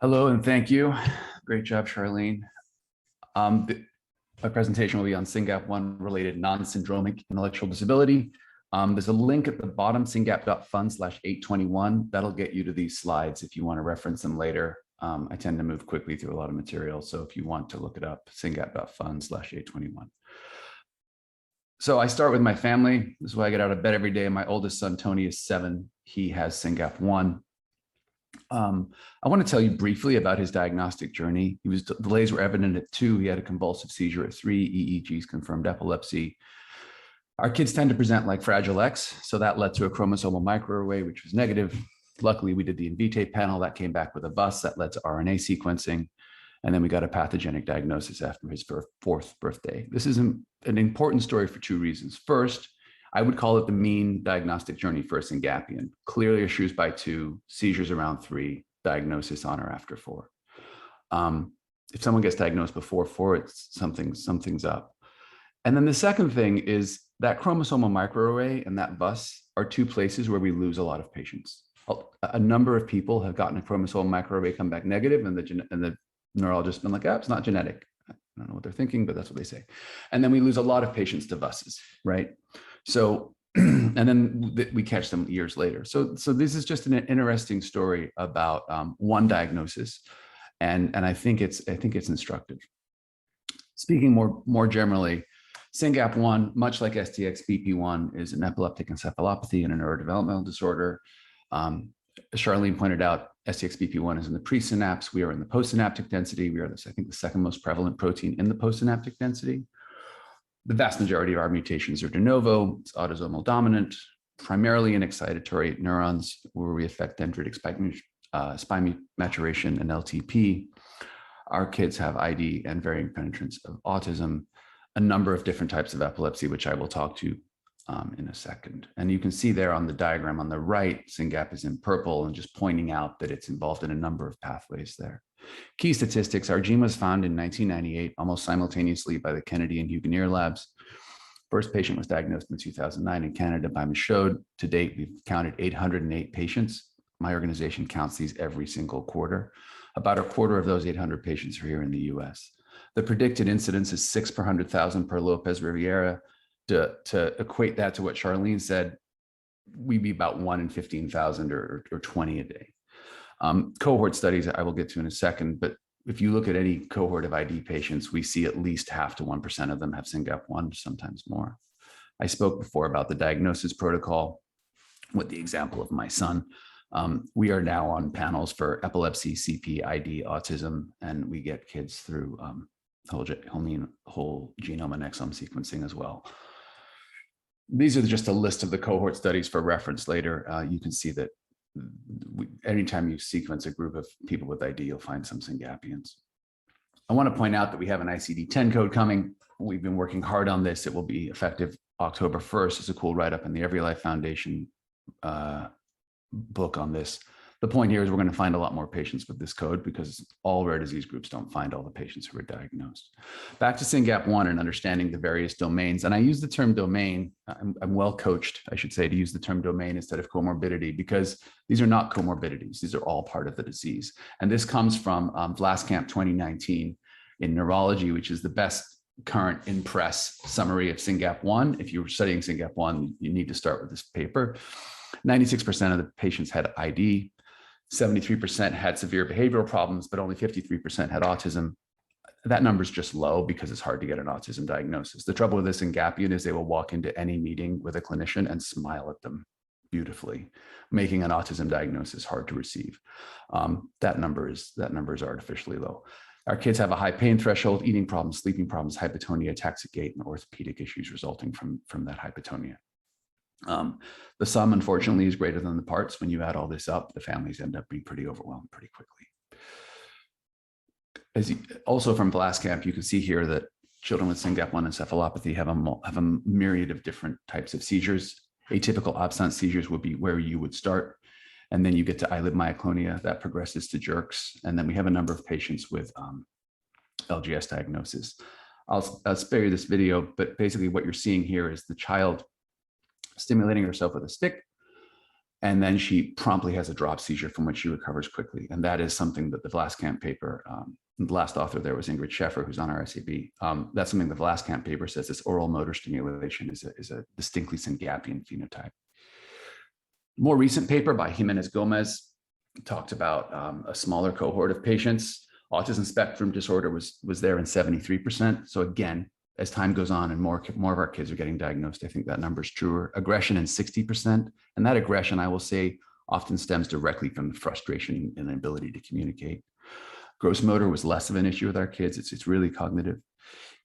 Hello and thank you. Great job, Charlene. My presentation will be on SYNGAP 1 related non-syndromic intellectual disability. There's a link at the bottom, syngap.fund/821. That'll get you to these slides if you want to reference them later. I tend to move quickly through a lot of material, so if you want to look it up, syngap.fund/821. So I start with my family. This is why I get out of bed every day. My oldest son, Tony, is 7. He has SYNGAP 1. I want to tell you briefly about his diagnostic journey. Delays were evident at 2. He had a convulsive seizure at 3. EEGs confirmed epilepsy. Our kids tend to present like Fragile X, so that led to a chromosomal microarray, which was negative. Luckily, we did the Invitae panel that came back with a bus that led to RNA sequencing. And then we got a pathogenic diagnosis after his 4th birthday. This is an important story for 2 reasons. First, I would call it the mean diagnostic journey for a SYNGAPian. Clearly issues by 2, seizures around 3, diagnosis on or after 4. If someone gets diagnosed before 4, it's something's up. And then the second thing is that chromosomal microarray and that bus are 2 places where we lose a lot of patients. A number of people have gotten a chromosomal microarray come back negative, and the neurologist been like, it's not genetic. I don't know what they're thinking, but that's what they say. And then we lose a lot of patients to buses, right? So, and then we catch them years later. So this is just an interesting story about one diagnosis, and I think it's instructive. Speaking more generally, SYNGAP 1, much like STX-BP1, is an epileptic encephalopathy and a neurodevelopmental disorder. As Charlene pointed out, STX-BP1 is in the presynapse. We are in the postsynaptic density. We are, I think, the second most prevalent protein in the postsynaptic density. The vast majority of our mutations are de novo. It's autosomal dominant, primarily in excitatory neurons, where we affect dendritic spine maturation and LTP. Our kids have ID and varying penetrance of autism, a number of different types of epilepsy, which I will talk to in a second. And you can see there on the diagram on the right, SYNGAP is in purple and just pointing out that it's involved in a number of pathways there. Key statistics, our gene was found in 1998, almost simultaneously by the Kennedy and Huganier labs. First patient was diagnosed in 2009 in Canada by Michaud. To date, we've counted 808 patients. My organization counts these every single quarter. About a quarter of those 800 patients are here in the US. The predicted incidence is 6 per 100,000 per Lopez Riviera. To equate that to what Charlene said, we'd be about 1 in 15,000 or 20 a day. Cohort studies I will get to in a second, but if you look at any cohort of ID patients, we see at least 0.5 to 1% of them have SYNGAP 1, sometimes more. I spoke before about the diagnosis protocol with the example of my son. We are now on panels for epilepsy, CP, ID, autism, and we get kids through whole genome and exome sequencing as well. These are just a list of the cohort studies for reference later. You can see that anytime you sequence a group of people with ID, you'll find some SYNGAPians. I want to point out that we have an ICD-10 code coming. We've been working hard on this. It will be effective October 1st. It's a cool write-up in the Every Life Foundation book on this. The point here is we're going to find a lot more patients with this code because all rare disease groups don't find all the patients who are diagnosed. Back to SYNGAP 1 and understanding the various domains. And I use the term domain. I'm well coached, I should say, to use the term domain instead of comorbidity, because these are not comorbidities. These are all part of the disease. And this comes from Vlaskamp 2019 in Neurology, which is the best current in-press summary of SYNGAP 1. If you're studying SYNGAP 1, you need to start with this paper. 96% of the patients had ID. 73% had severe behavioral problems, but only 53% had autism. That number is just low because it's hard to get an autism diagnosis. The trouble with this SYNGAPian is they will walk into any meeting with a clinician and smile at them beautifully, making an autism diagnosis hard to receive. That number is artificially low. Our kids have a high pain threshold, eating problems, sleeping problems, hypotonia, ataxic gait, and orthopedic issues resulting from that hypotonia. The sum, unfortunately, is greater than the parts. When you add all this up, the families end up being pretty overwhelmed pretty quickly. Also from Vlaskamp, you can see here that children with SYNGAP 1 encephalopathy have a myriad of different types of seizures. Atypical absence seizures would be where you would start. And then you get to eyelid myoclonia that progresses to jerks. And then we have a number of patients with LGS diagnosis. I'll spare you this video, but basically what you're seeing here is the child stimulating herself with a stick. And then she promptly has a drop seizure from which she recovers quickly. And that is something that the Vlaskamp paper, the last author there was Ingrid Scheffer, who's on our SAB. That's something the Vlaskamp paper says this oral motor stimulation is a distinctly SYNGAPian phenotype. More recent paper by Jimenez Gomez talked about a smaller cohort of patients. Autism spectrum disorder was there in 73%. So again, as time goes on and more of our kids are getting diagnosed, I think that number is truer. Aggression in 60%. And that aggression, I will say, often stems directly from the frustration and the ability to communicate. Gross motor was less of an issue with our kids. It's really cognitive.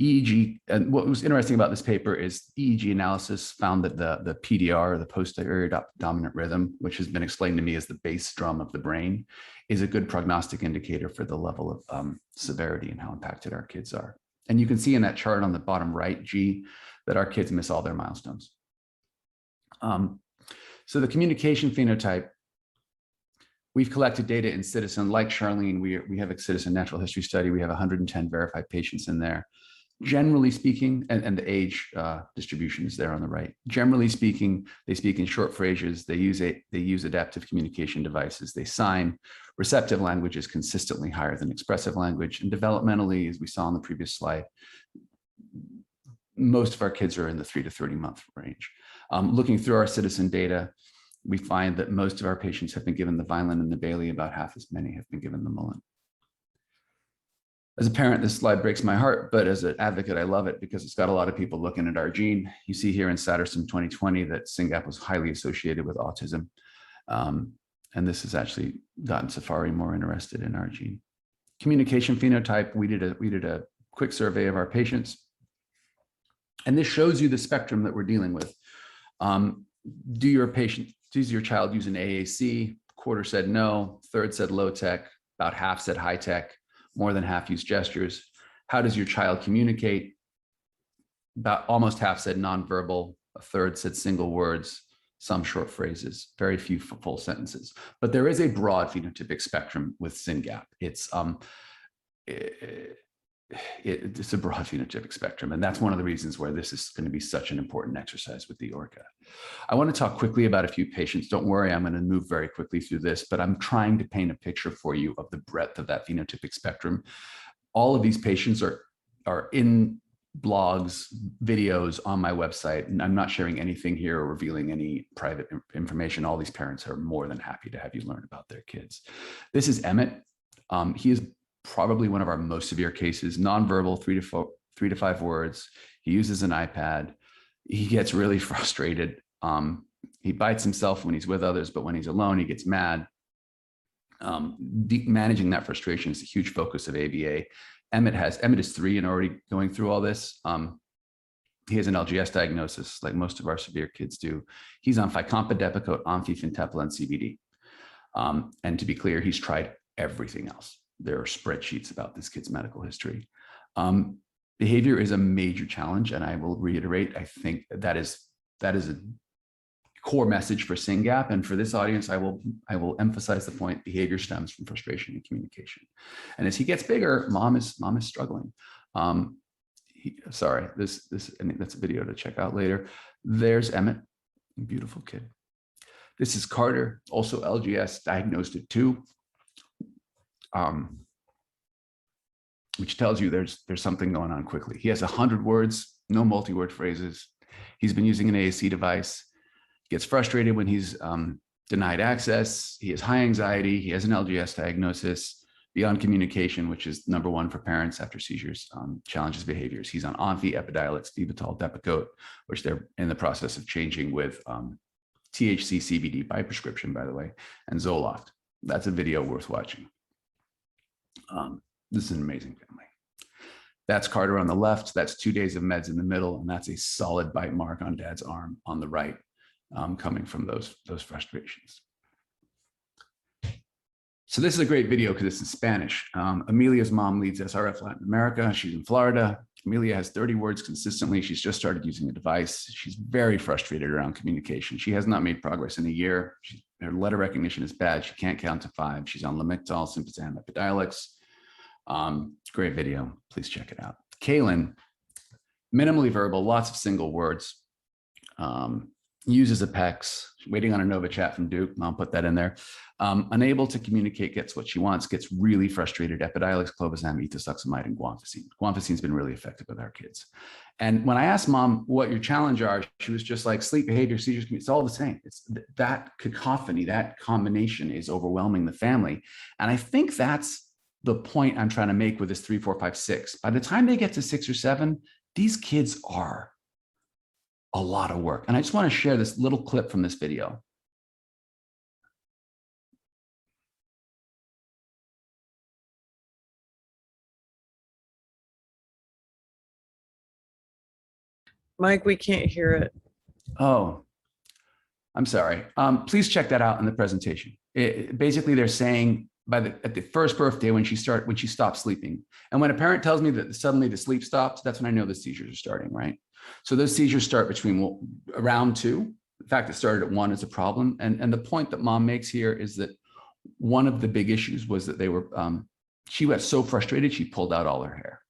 EEG, and what was interesting about this paper is EEG analysis found that the PDR, the posterior dominant rhythm, which has been explained to me as the bass drum of the brain, is a good prognostic indicator for the level of severity and how impacted our kids are. And you can see in that chart on the bottom right, G, that our kids miss all their milestones. So the communication phenotype, we've collected data in Citizen. Like Charlene, we have a Citizen natural history study. We have 110 verified patients in there. Generally speaking, and the age distribution is there on the right. Generally speaking, they speak in short phrases. They use adaptive communication devices. They sign. Receptive language is consistently higher than expressive language. And developmentally, as we saw on the previous slide, most of our kids are in the 3 to 30 month range. Looking through our Citizen data, we find that most of our patients have been given the Vineland and the Bailey. About half as many have been given the Mullen. As a parent, this slide breaks my heart, but as an advocate, I love it because it's got a lot of people looking at our gene. You see here in Satterson 2020 that SYNGAP was highly associated with autism. And this has actually gotten Safari more interested in our gene. Communication phenotype, we did a quick survey of our patients. And this shows you the spectrum that we're dealing with. Does your child use an AAC? Quarter said no, third said low tech, about half said high tech. More than half use gestures. How does your child communicate? About almost half said nonverbal, a third said single words, some short phrases, very few full sentences. But there is a broad phenotypic spectrum with SYNGAP. It's a broad phenotypic spectrum. And that's one of the reasons why this is going to be such an important exercise with the ORCA. I want to talk quickly about a few patients. Don't worry, I'm going to move very quickly through this, but I'm trying to paint a picture for you of the breadth of that phenotypic spectrum. All of these patients are in blogs, videos on my website, and I'm not sharing anything here or revealing any private information. All these parents are more than happy to have you learn about their kids. This is Emmett. He is probably one of our most severe cases, nonverbal, 3 to 5 words. He uses an iPad. He gets really frustrated. He bites himself when he's with others, but when he's alone, he gets mad. Managing that frustration is a huge focus of ABA. Emmett is 3 and already going through all this. He has an LGS diagnosis like most of our severe kids do. He's on Fycompa, Depakote, Onfi, Fintepla, and CBD. And to be clear, he's tried everything else. There are spreadsheets about this kid's medical history. Behavior is a major challenge, and I will reiterate, I think that is a core message for SYNGAP. And for this audience, I will emphasize the point: behavior stems from frustration and communication. And as he gets bigger, mom is struggling. Sorry, I think that's a video to check out later. There's Emmett, beautiful kid. This is Carter, also LGS, diagnosed at 2. Which tells you there's something going on quickly. He has 100 words, no multi-word phrases. He's been using an AAC device, gets frustrated when he's denied access. He has high anxiety. He has an LGS diagnosis. Beyond communication, which is #1 for parents after seizures, challenges behaviors. He's on Onfi, Epidiolex, Divital, Depakote, which they're in the process of changing with THC CBD by prescription, by the way, and Zoloft. That's a video worth watching. This is an amazing family. That's Carter on the left. That's 2 days of meds in the middle. And that's a solid bite mark on dad's arm on the right, coming from those frustrations. So this is a great video because it's in Spanish. Amelia's mom leads SRF Latin America. She's in Florida. Amelia has 30 words consistently. She's just started using a device. She's very frustrated around communication. She has not made progress in a year. Her letter recognition is bad. She can't count to 5. She's on Lamictal, Sympazan, Epidiolex. Great video. Please check it out. Kaylin, minimally verbal, lots of single words. uses a PEX, waiting on a Nova chat from Duke. I'll put that in there. Unable to communicate, gets what she wants, gets really frustrated. Epidiolex, clobazam, ethosuximide, and guanfacine. Guanfacine's been really effective with our kids. And when I asked mom what your challenge are, she was just like, sleep, behavior, seizures, it's all the same. It's that cacophony, that combination is overwhelming the family. And I think that's the point I'm trying to make with this 3, 4, 5, 6. By the time they get to 6 or 7, these kids are a lot of work. And I just want to share this little clip from this video. Mike, we can't hear it. Oh, I'm sorry. Please check that out in the presentation. Basically, they're saying at the first birthday when she stopped sleeping, and when a parent tells me that suddenly the sleep stops, that's when I know the seizures are starting, right? So those seizures start between around 2. In fact, it started at 1 is a problem. And the point that mom makes here is that one of the big issues was that she got so frustrated, she pulled out all her hair.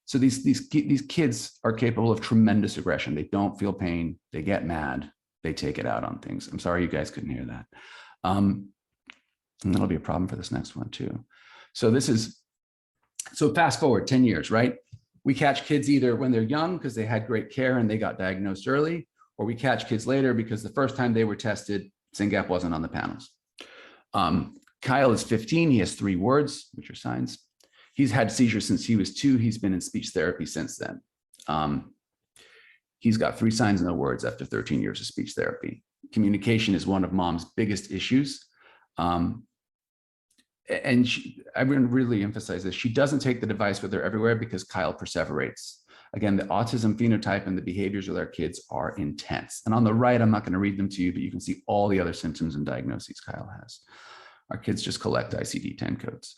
So these kids are capable of tremendous aggression. They don't feel pain. They get mad. They take it out on things. I'm sorry you guys couldn't hear that. And that'll be a problem for this next one too. So fast forward 10 years, right? We catch kids either when they're young because they had great care and they got diagnosed early, or we catch kids later because the first time they were tested, SynGAP wasn't on the panels. Kyle is 15. He has 3 words, which are signs. He's had seizures since he was 2. He's been in speech therapy since then. He's got 3 signs and no words after 13 years of speech therapy. Communication is one of mom's biggest issues. And I really emphasize this. She doesn't take the device with her everywhere because Kyle perseverates. Again, the autism phenotype and the behaviors with our kids are intense. And on the right, I'm not going to read them to you, but you can see all the other symptoms and diagnoses Kyle has. Our kids just collect ICD-10 codes.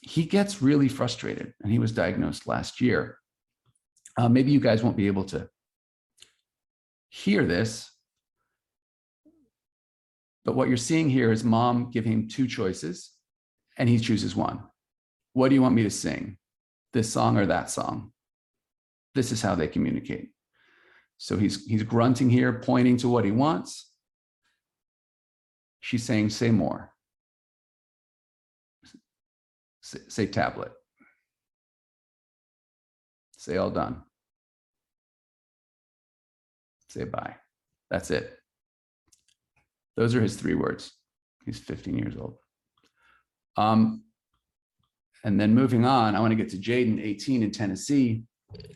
He gets really frustrated, and he was diagnosed last year. Maybe you guys won't be able to hear this, but what you're seeing here is mom give him 2 choices, and he chooses one. What do you want me to sing? This song or that song? This is how they communicate. So he's grunting here, pointing to what he wants. She's saying, say more. Say tablet. Say all done. Say bye. That's it. Those are his 3 words. He's 15 years old. And then moving on, I want to get to Jadyne, 18 in Tennessee,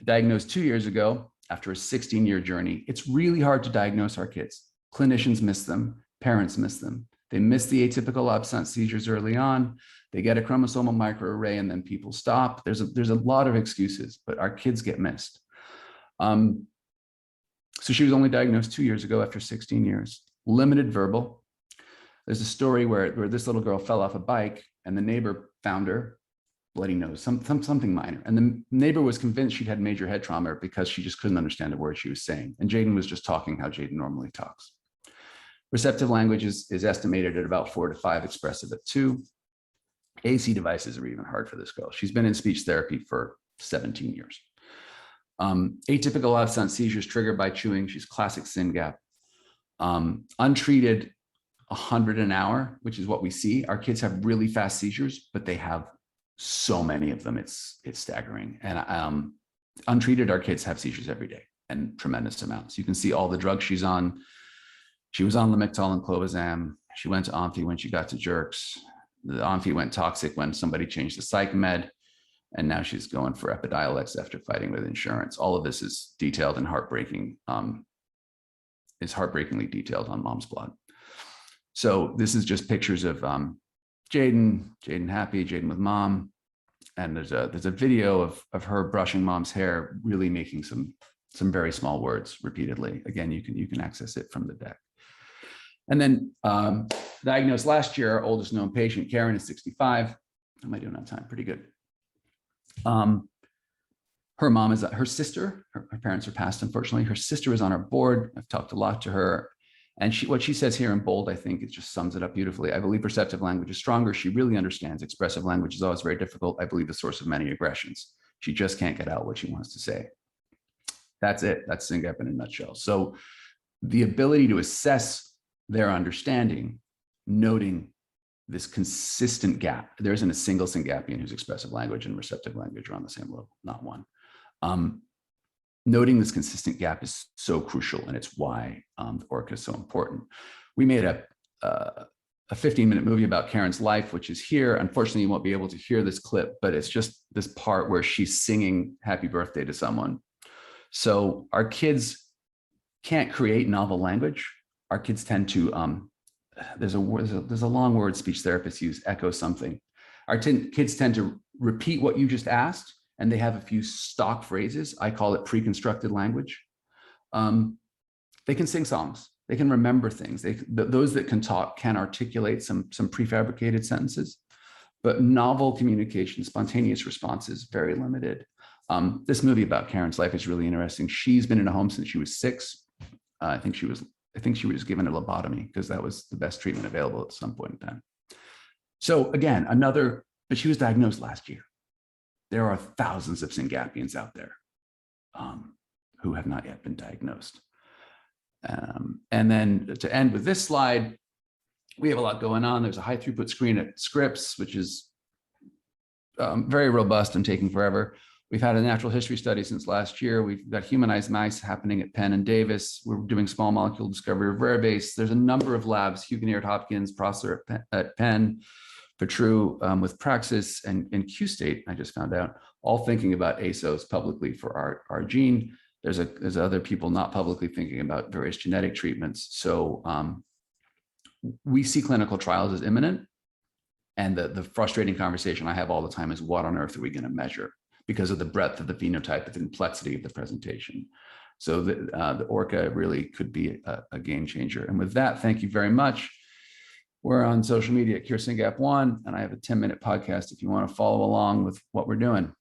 diagnosed 2 years ago after a 16-year journey. It's really hard to diagnose our kids. Clinicians miss them. Parents miss them. They miss the atypical absence seizures early on. They get a chromosomal microarray and then people stop. There's a lot of excuses, but our kids get missed. So she was only diagnosed 2 years ago after 16 years. Limited verbal. There's a story where this little girl fell off a bike and the neighbor found her, bloody nose, something minor. And the neighbor was convinced she'd had major head trauma because she just couldn't understand a word she was saying. And Jadyne was just talking how Jadyne normally talks. Receptive language is estimated at about 4 to 5, expressive at 2. AC devices are even hard for this girl. She's been in speech therapy for 17 years. Atypical absence seizures triggered by chewing. She's classic SynGAP. Untreated, 100 an hour, which is what we see. Our kids have really fast seizures, but they have so many of them. It's staggering. And untreated, our kids have seizures every day and tremendous amounts. You can see all the drugs she's on. She was on Lamictal and clobazam. She went to Omfi when she got to jerks. The Omfi went toxic when somebody changed the psych med. And now she's going for Epidiolex after fighting with insurance. All of this is detailed and heartbreaking. Is heartbreakingly detailed on mom's blog. So this is just pictures of Jadyne happy, Jadyne with mom. And there's a video of her brushing mom's hair, really making some very small words repeatedly. Again, you can access it from the deck. And then diagnosed last year, our oldest known patient, Karen, is 65. How am I doing on time? Pretty good. Her mom is her sister. Her parents are passed, unfortunately. Her sister is on our board. I've talked a lot to her. And what she says here in bold, I think it just sums it up beautifully. I believe receptive language is stronger. She really understands. Expressive language is always very difficult. I believe the source of many aggressions. She just can't get out what she wants to say. That's it. That's SYNGAP in a nutshell. So the ability to assess their understanding, noting this consistent gap. There isn't a single SYNGAPian whose expressive language and receptive language are on the same level, not one. Noting this consistent gap is so crucial, and it's why the ORCA is so important. We made a 15-minute movie about Karen's life, which is here. Unfortunately, you won't be able to hear this clip, but it's just this part where she's singing happy birthday to someone. So our kids can't create novel language. Our kids tend to, there's a long word speech therapists use, echo something. Our kids tend to repeat what you just asked, and they have a few stock phrases. I call it pre-constructed language. They can sing songs. They can remember things. Those that can talk can articulate some prefabricated sentences, but novel communication, spontaneous response is very limited. This movie about Karen's life is really interesting. She's been in a home since she was 6. I think she was given a lobotomy because that was the best treatment available at some point in time. So again, but she was diagnosed last year. There are thousands of SYNGAPians out there who have not yet been diagnosed. And then to end with this slide, we have a lot going on. There's a high throughput screen at Scripps, which is very robust and taking forever. We've had a natural history study since last year. We've got humanized mice happening at Penn and Davis. We're doing small molecule discovery of rare base. There's a number of labs, Huguenier at Hopkins, Prosser at Penn, Petru with Praxis, and Q-State, I just found out, all thinking about ASOs publicly for our gene. There's other people not publicly thinking about various genetic treatments. So we see clinical trials as imminent. And the frustrating conversation I have all the time is, what on earth are we going to measure? Because of the breadth of the phenotype, the complexity of the presentation. So the ORCA really could be a game changer. And with that, thank you very much. We're on social media at Cure SYNGAP1, and I have a 10-minute podcast if you want to follow along with what we're doing.